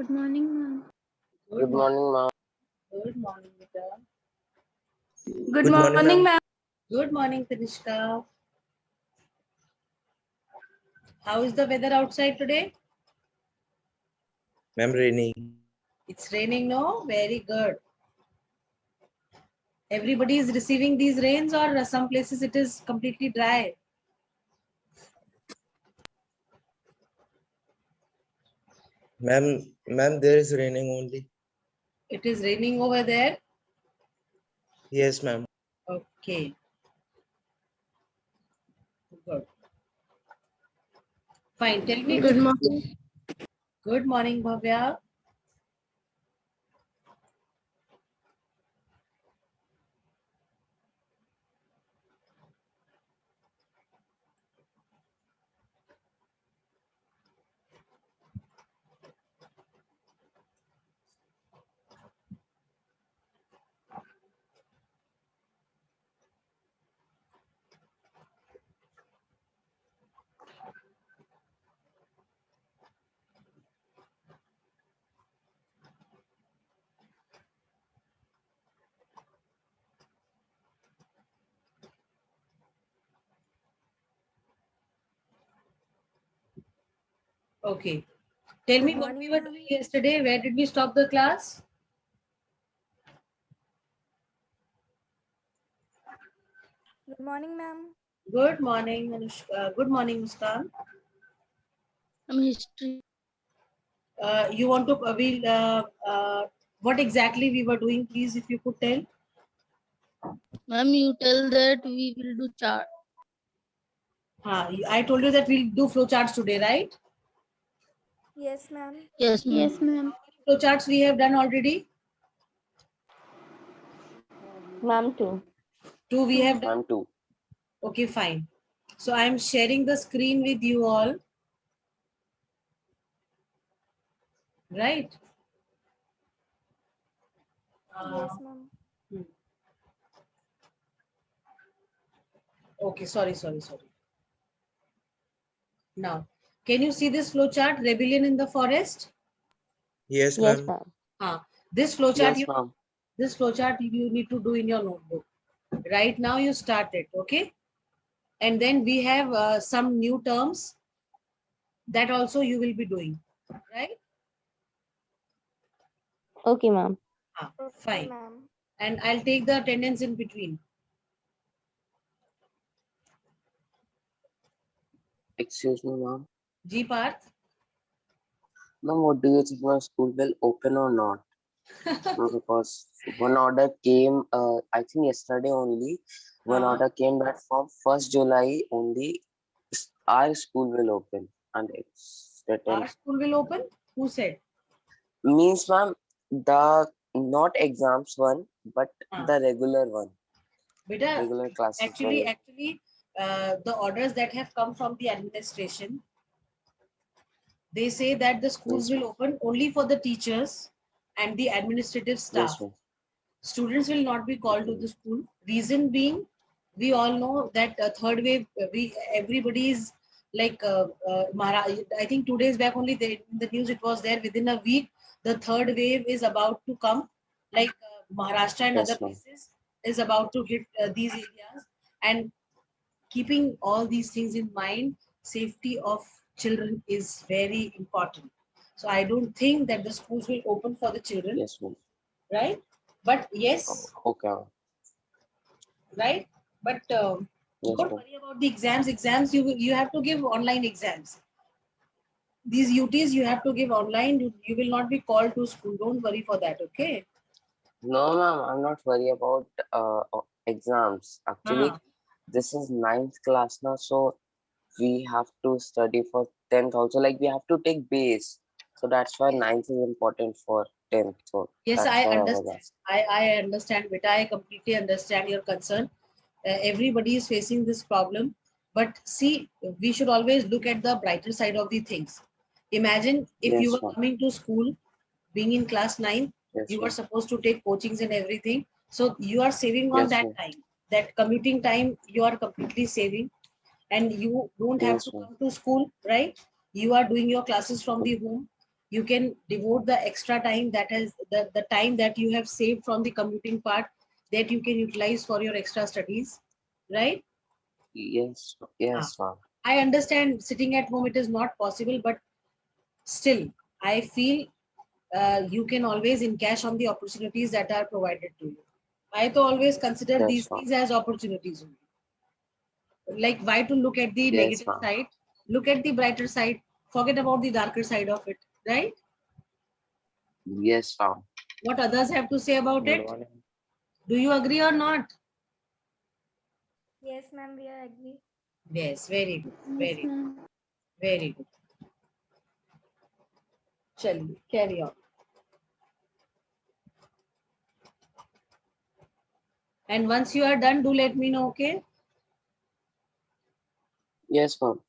Good morning, ma'am. Good morning, ma'am. Good morning, Vita. Good morning, ma'am. Good morning, Tanishka. How is the weather outside today? Ma'am, raining. It's raining, no? Very good. Everybody is receiving these rains, or some places it is completely dry? Ma'am, there is raining only. It is raining over there. Yes, ma'am. Okay. Good. Fine. Tell me. Good morning. Good morning, Bhavya. Okay. Tell me what we were doing yesterday. Where did we stop the class? Good morning, ma'am. Good morning, Anushka. Good morning, Muskan. History. You want to what exactly we were doing, please, if you could tell. Ma'am, you tell that we will do chart. I told you that we'll do flowcharts today, right? Yes, ma'am. Yes, ma'am. Yes, ma'am. Flowcharts we have done already. Ma'am too. Two we have done. Ma'am too. Okay, fine. So I'm sharing the screen with you all. Right? Yes, ma'am. Okay, sorry. Now, can you see this flowchart? Rebellion in the forest. Yes, Yes, ma'am. ma'am. This flowchart Yes, ma'am. you need to do in your notebook. Right now you start it, okay? And then we have some new terms that also you will be doing, right? Okay, ma'am. Fine. Ma'am. And I'll take the attendance in between. Excuse me, ma'am. G Parth. Ma'am, what do you think my school will open or not? Because one order came, I think yesterday only, one order came that from 1st July only, our school will open. And it's written. Our school will open? Who said? Means, ma'am, the not exams one, but the regular one. Beta, Regular classes. actually, the orders that have come from the administration, they say that the schools Yes, will open only for the teachers and the administrative staff. yes, ma'am. Students will not be called to the school. Reason being, we all know that third wave, everybody is like, I think 2 days back only in the news it was there, within a week, the third wave is about to come, like Maharashtra and Yes, other ma'am. places is about to hit these areas. And keeping all these things in mind, safety of children is very important. So I don't think that the schools will open for the children, Yes, ma'am. right? But yes, Okay, ma'am. right? But Yes, don't ma'am. worry about the exams. Exams you have to give online exams. These UTs you have to give online. You will not be called to school. Don't worry for that. Okay. No, ma'am, I'm not worried about exams. Actually, this is ninth class now, so we have to study for 10th also. Like we have to take base. So that's why ninth is important for 10th. So Yes, that's I why I was understand. asking. I understand, Beta. I completely understand your concern. Everybody is facing this problem. But see, we should always look at the brighter side of the things. Imagine if you Yes, were ma'am. coming to school, being in class 9, Yes, you were ma'am. supposed to take coachings and everything. So you are saving on Yes, that ma'am. time. That commuting time, you are completely saving. And you don't have Yes, to ma'am. come to school, right? You are doing your classes from the home. you can devote the extra time that has the time that you have saved from the commuting part, that you can utilize for your extra studies, right? Yes, yes, ma'am. I understand sitting at home, it is not possible, but still, I feel you can always encash on the opportunities that are provided to you. I to always consider Yes, these ma'am. things as opportunities only. Like, why to look at the Yes, negative ma'am. side? Look at the brighter side. Forget about the darker side of it, right? Yes, ma'am. What others have to say about Good it? morning. Do you agree or not? Yes, ma'am. We are agree. Yes, very good. Yes, Very, ma'am. very good. Chaliye, carry on. And once you are done, do let me know, okay? Yes, ma'am.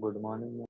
Good morning.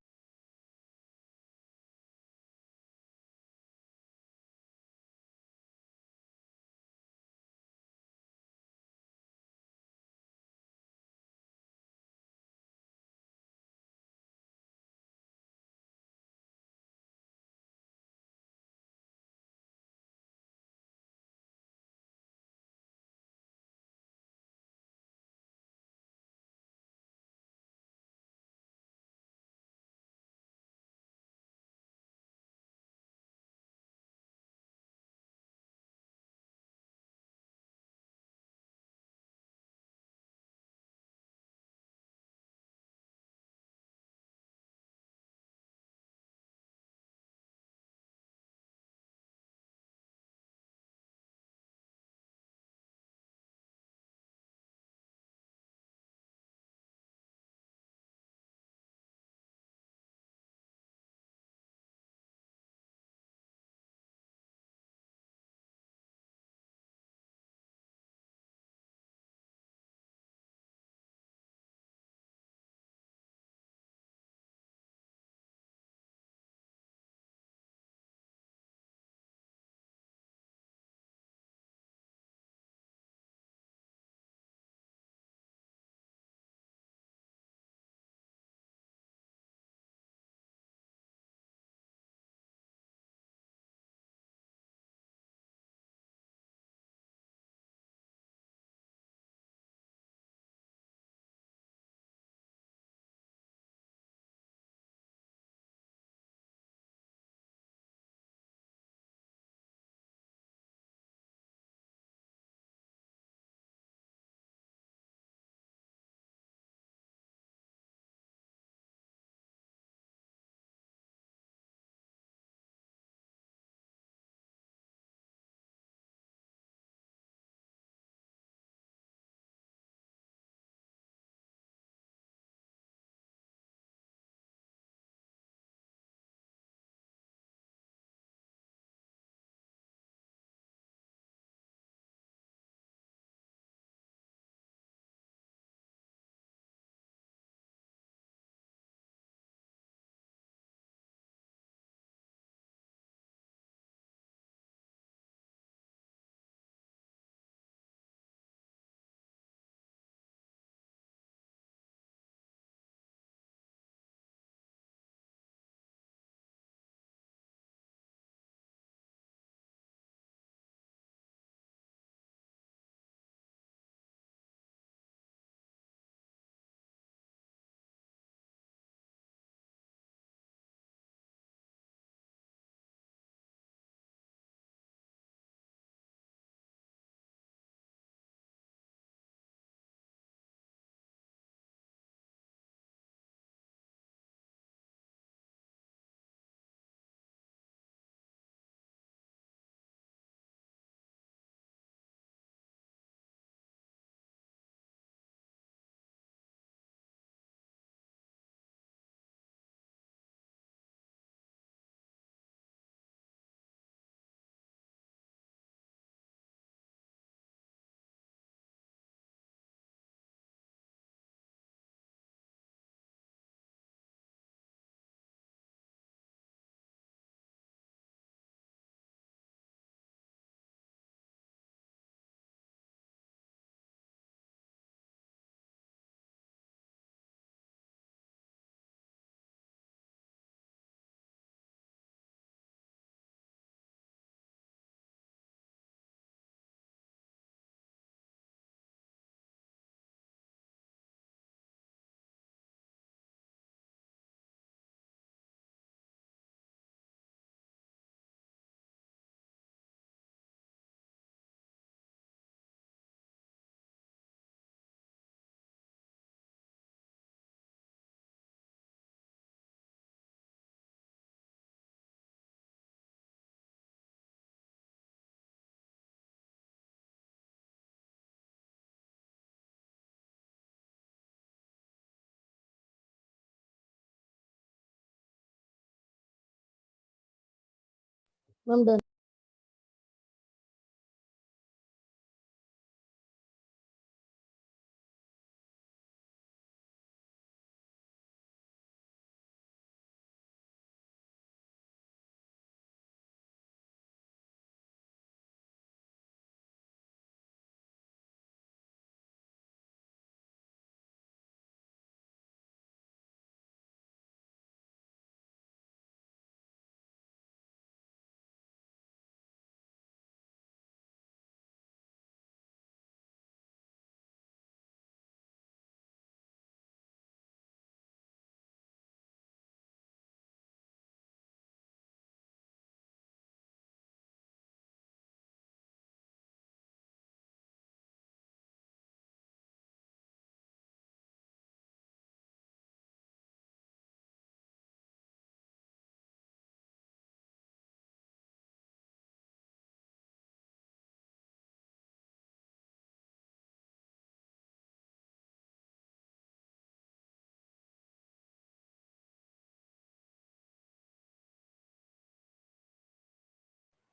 Ma'am, done.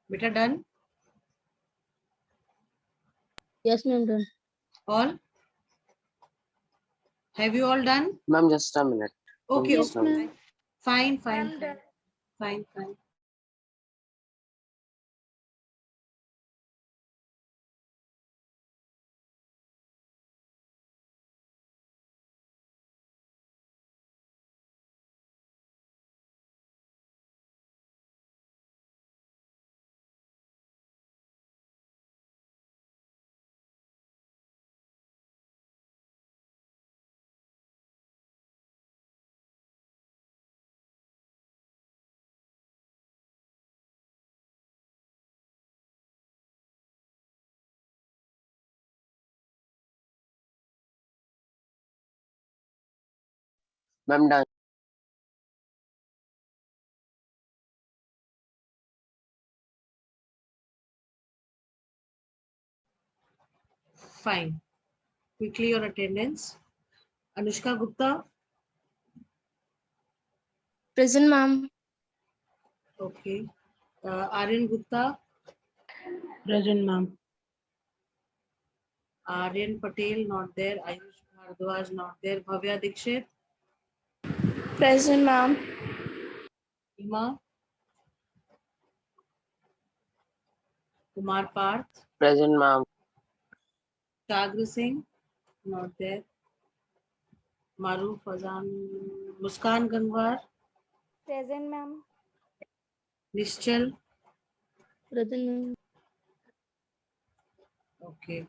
Beta done? Yes, ma'am, done. All? Have you all done? Ma'am, just a minute. Okay, Just okay. a minute. Fine, fine, Ma'am, fine, done. fine, fine. Ma'am, done. Fine. Quickly your attendance. Anushka Gupta. Present, ma'am. Okay. Aryan Gupta. Present, ma'am. Aryan Patel, not there. Ayush Bhardwaj, not there. Bhavya Dikshit. Present, ma'am. Ima. Kumar Parth. Present, ma'am. Chagra Singh, not there. Maru Fazan. Muskan Gangwar. Present, ma'am. Nischal. Present, ma'am. Okay.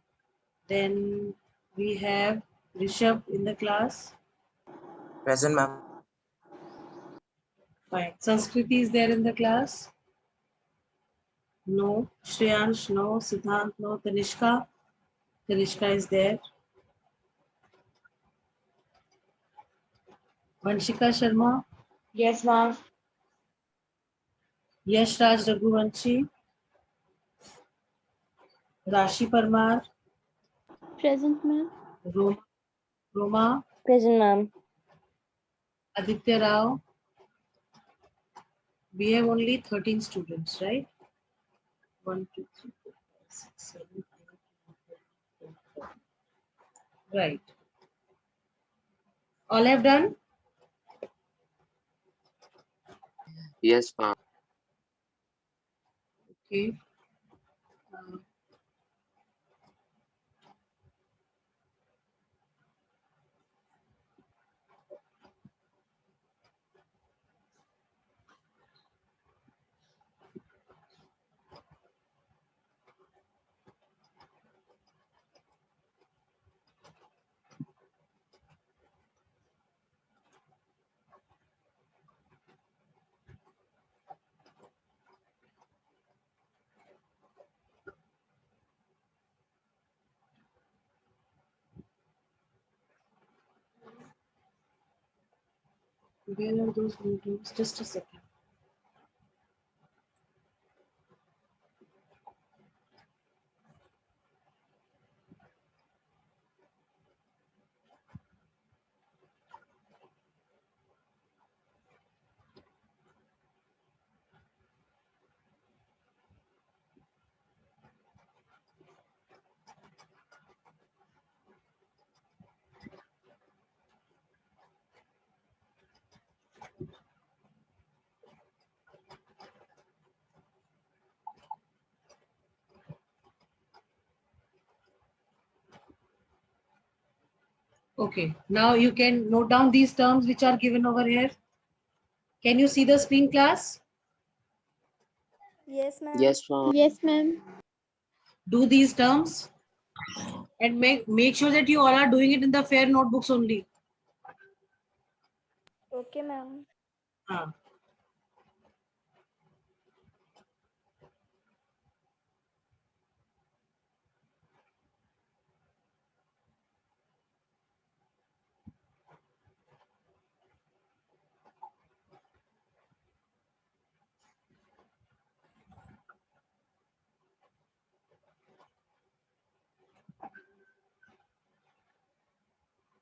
Then we have Rishabh in the class. Present, ma'am. Fine. Sanskriti is there in the class. No. Shreyansh, no. Siddhant, no. Tanishka. Tanishka is there. Vanshika Sharma. Yes, ma'am. Yash Raj Raghuvanshi. Rashi Parmar. Present, ma'am. Roma. Roma. Present, ma'am. Aditya Rao. We have only 13 students, right? 1, 2, 3, 4, 5, 6, 7, 8, 9, 10. Right. All have done? Yes, ma'am. Okay. Uh, Where are those meetings? Just a second. Okay. Now you can note down these terms which are given over here. Can you see the screen, class? Yes, ma'am. Yes, ma'am. Yes, ma'am. Do these terms and make sure that you all are doing it in the fair notebooks only. Okay, ma'am. Ah.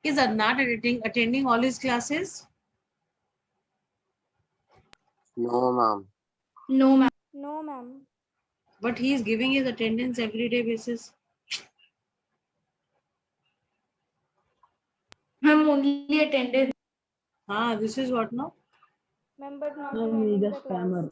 Is Adnan attending all his classes? No, ma'am. No, ma'am. No, ma'am. But he is giving his attendance every day basis. Ma'am, only attended. Ah, this is what, no? Ma'am, but not No, joining he's the a class. spammer.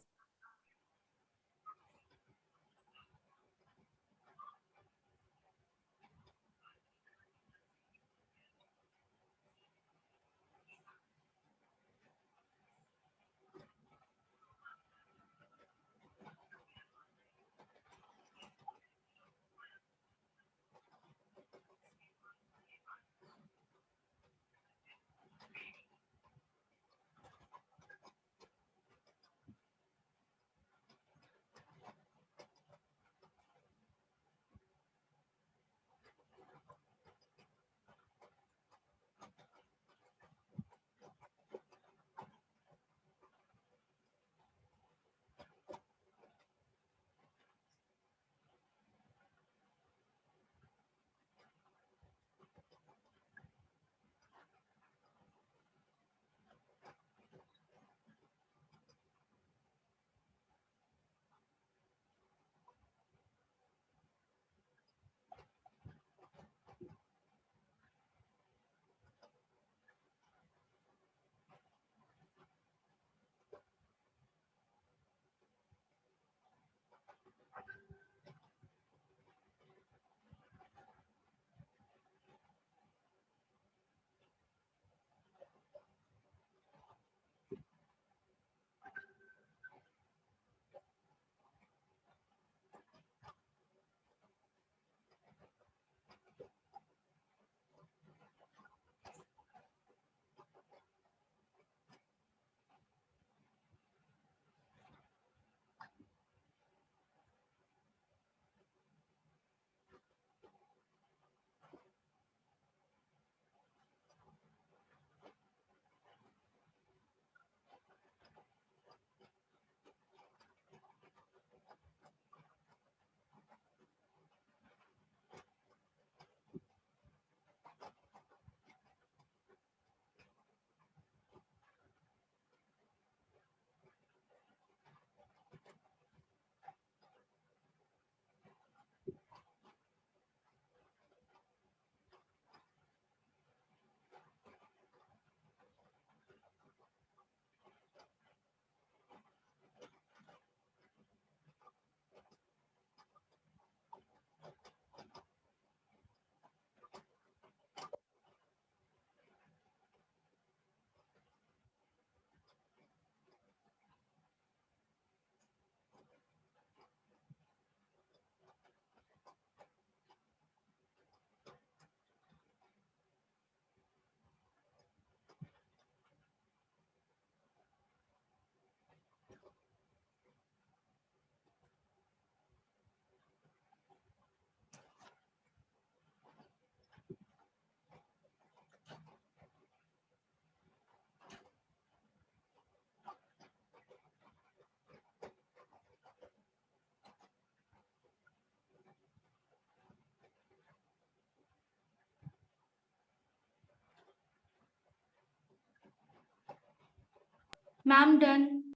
Ma'am, done.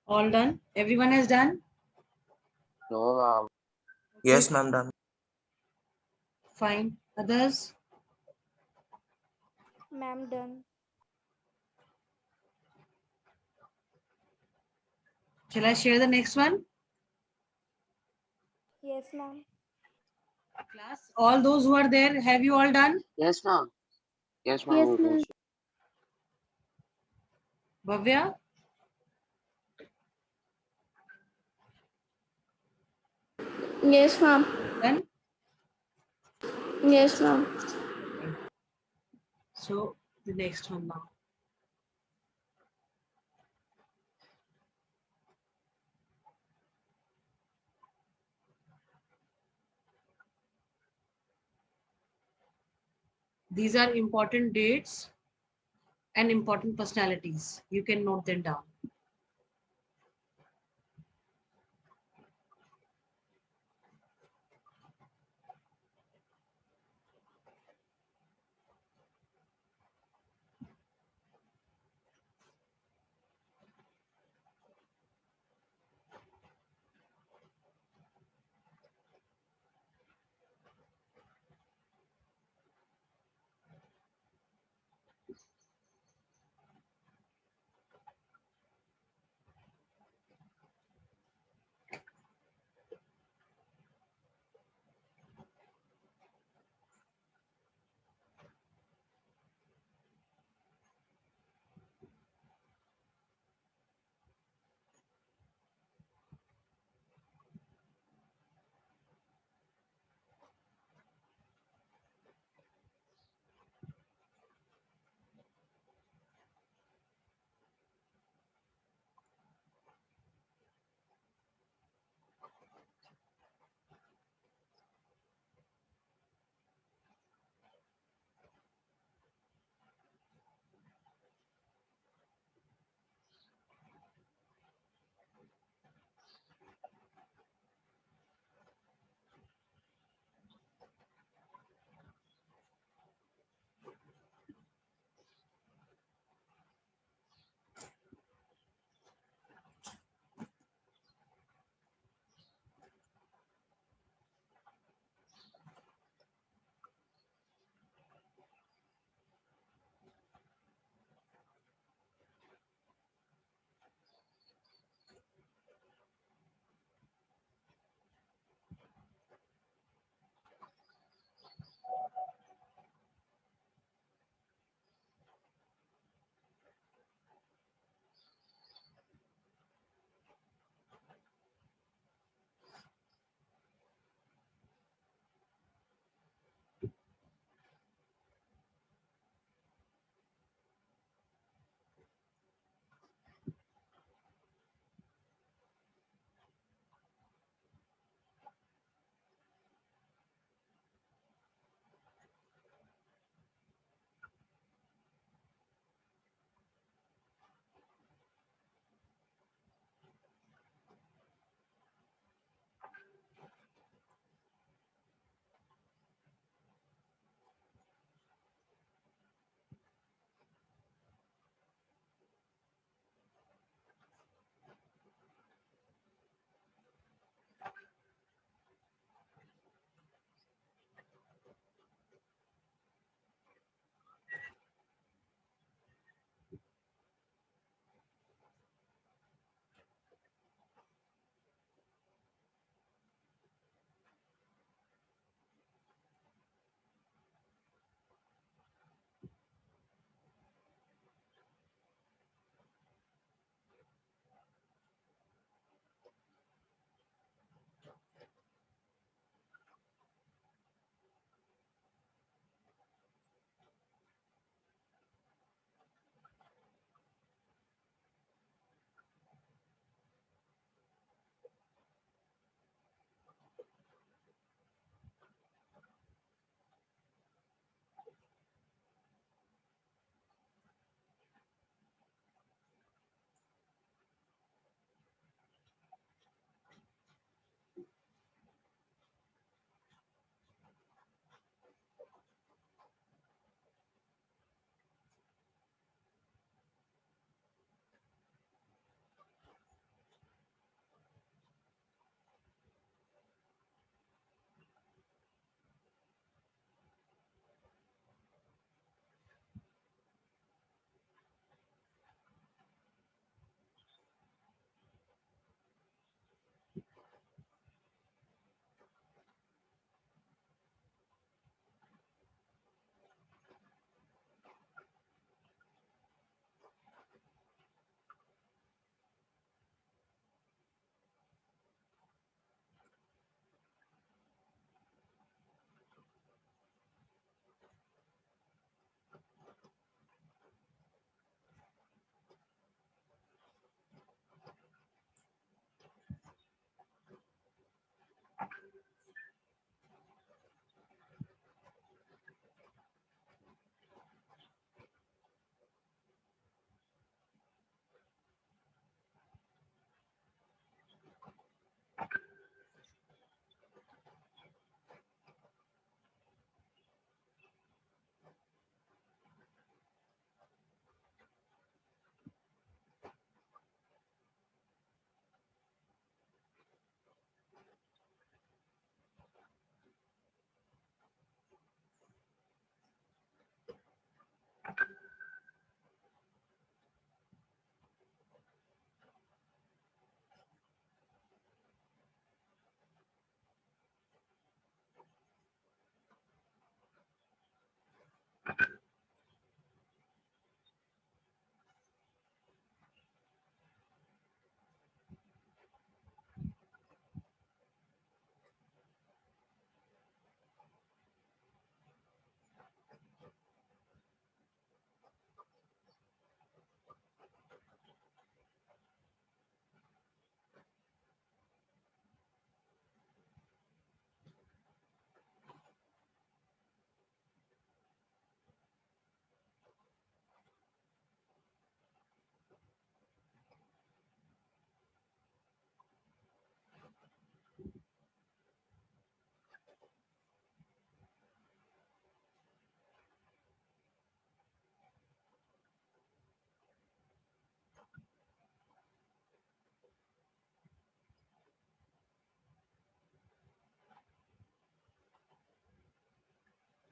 All done? Everyone has done? No, ma'am. Yes, ma'am, done. Fine. Others? Ma'am, done. Shall I share the next one? Yes, ma'am. Class, all those who are there, have you all done? Yes, ma'am. Yes, ma'am. Yes, You can ma'am. share. Bhavya? Yes, ma'am. Done? Yes, ma'am. Okay. So the next one now. These are important dates and important personalities. You can note them down.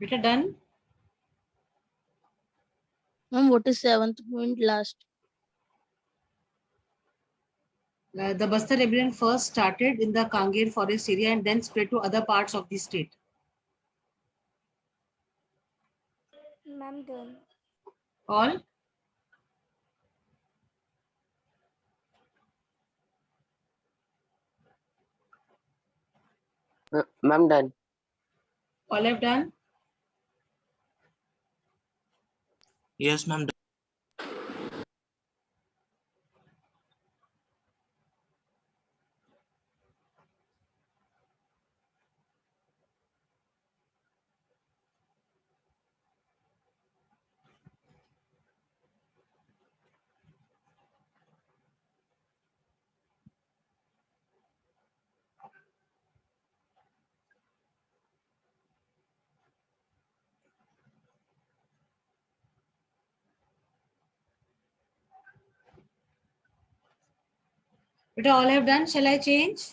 Beta done? Ma'am, what is 7th point last? The Bastar rebellion first started in the Kangir forest area and then spread to other parts of the state. Ma'am, done. All? Ma'am, done. All have done? Yes, ma'am. Beta all have done. Shall I change?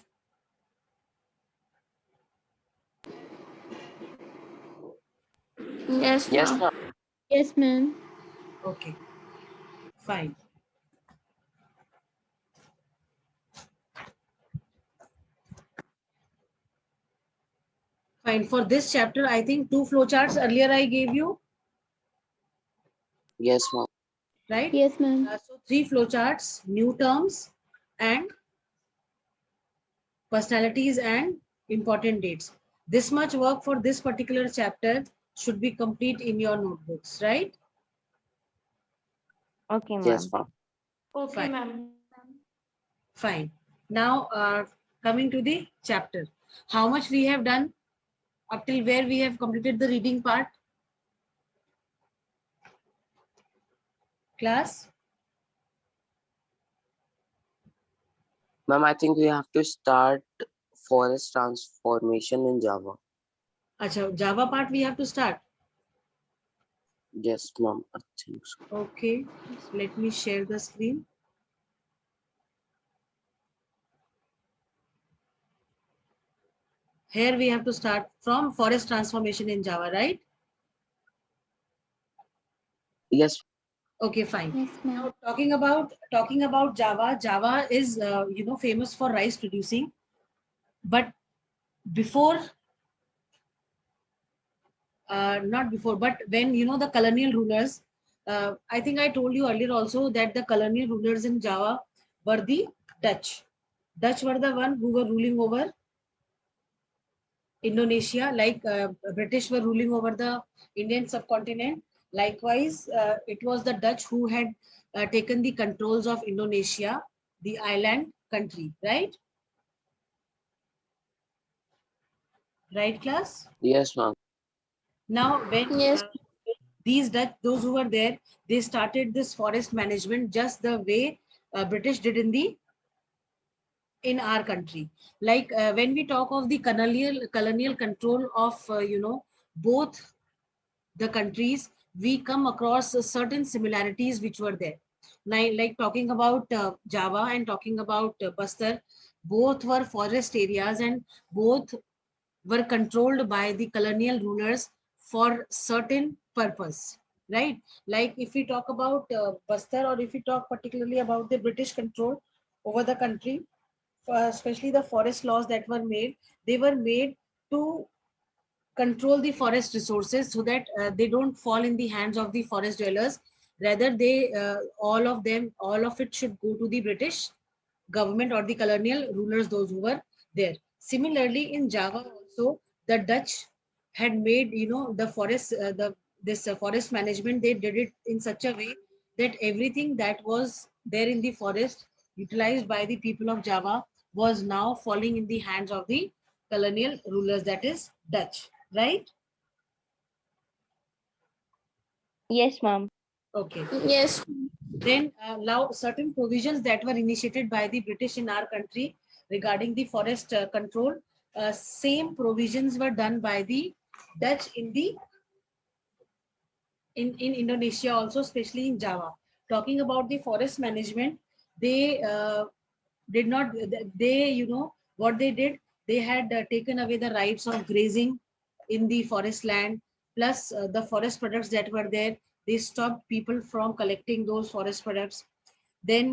Yes, Yes, ma'am. ma'am. Yes, ma'am. Okay. Fine. Fine. For this chapter, I think 2 flowcharts earlier I gave you, Yes, ma'am. right? Yes, ma'am. So 3 flowcharts, new terms and personalities and important dates. This much work for this particular chapter should be complete in your notebooks, right? Okay, Yes, ma'am. ma'am. Okay, Fine. ma'am. Fine. Now, coming to the chapter. How much we have done up till where we have completed the reading part? Class? Ma'am, I think we have to start forest transformation in Java. Acha, Java part we have to start. Yes, ma'am. I think so. Okay, let me share the screen. Here we have to start from forest transformation in Java, right? Yes, Okay, fine. Yes, ma'am. Now talking about Java, Java is famous for rice producing, but before not before, but when the colonial rulers, I think I told you earlier also that the colonial rulers in Java were the Dutch. Dutch were the one who were ruling over Indonesia, like British were ruling over the Indian subcontinent. Likewise, it was the Dutch who had taken the controls of Indonesia, the island country, right? Right, class? yes, ma'am. Now, when Yes. these Dutch, those who were there, they started this forest management just the way British did in our country. Like when we talk of the colonial control of both the countries, we come across certain similarities which were there. Like talking about Java and talking about Bastar, both were forest areas and both were controlled by the colonial rulers for certain purpose, right? Like if we talk about Bastar, or if we talk particularly about the British control over the country, especially the forest laws that were made, they were made to control the forest resources so that they don't fall in the hands of the forest dwellers. Rather, they all of it should go to the British government or the colonial rulers, those who were there. Similarly, in Java also, the Dutch had made the forest this forest management. They did it in such a way that everything that was there in the forest utilized by the people of Java was now falling in the hands of the colonial rulers, that is Dutch, right? Yes, ma'am. Okay. Yes. Then now certain provisions that were initiated by the British in our country regarding the forest control, same provisions were done by the Dutch in Indonesia also, especially in Java. Talking about the forest management, they did not, what they did, they had taken away the rights of grazing in the forest land. plus the forest products that were there. They stopped people from collecting those forest products. Then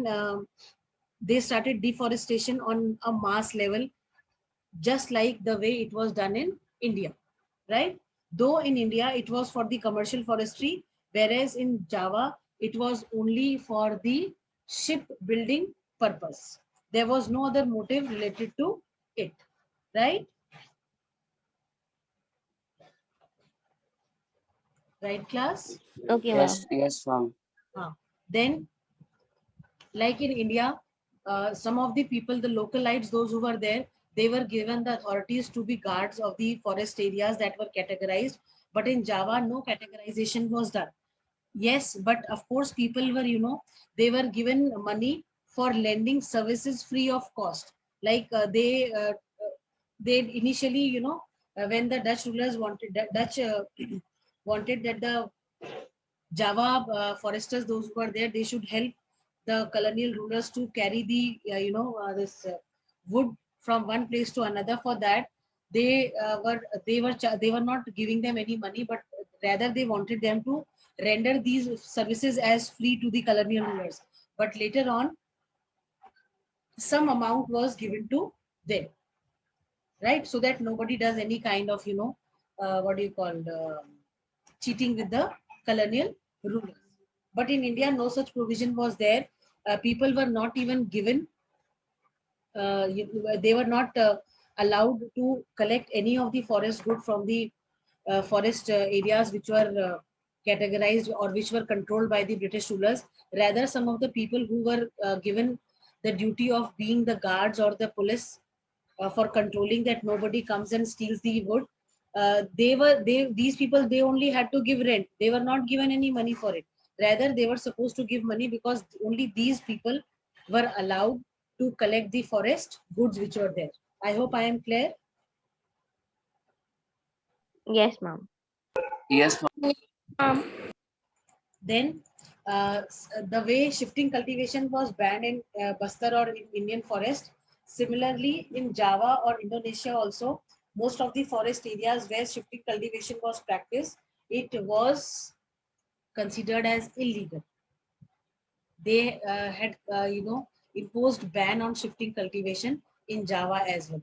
they started deforestation on a mass level, just like the way it was done in India, right? Though in India it was for the commercial forestry, whereas in Java it was only for the shipbuilding purpose. There was no other motive related to it, right? Right, class? Okay, ma'am. Yes, ma'am. Then, like in India, some of the people, the localites, those who were there, they were given the authorities to be guards of the forest areas that were categorized. But in Java, no categorization was done. Yes, but of course, people were, they were given money for lending services free of cost. Like they initially, when the Dutch rulers wanted, Dutch wanted that the Java foresters, those who are there, they should help the colonial rulers to carry the, this wood from one place to another. For that, they were not giving them any money, but rather they wanted them to render these services as free to the colonial rulers. But later on, some amount was given to them, right? So that nobody does any kind of, what do you call, cheating with the colonial rulers. But in India, no such provision was there. People were not even given, they were not allowed to collect any of the forest good from the forest areas which were categorized or which were controlled by the British rulers. Rather, some of the people who were given the duty of being the guards or the police for controlling that nobody comes and steals the wood. These people, they only had to give rent. They were not given any money for it. Rather, they were supposed to give money because only these people were allowed to collect the forest goods which were there. I hope I am clear. Yes, ma'am. Yes, ma'am. Then the way shifting cultivation was banned in Bastar or in Indian forest. Similarly, in Java or Indonesia also, most of the forest areas where shifting cultivation was practiced, it was considered as illegal. They had, imposed ban on shifting cultivation in Java as well.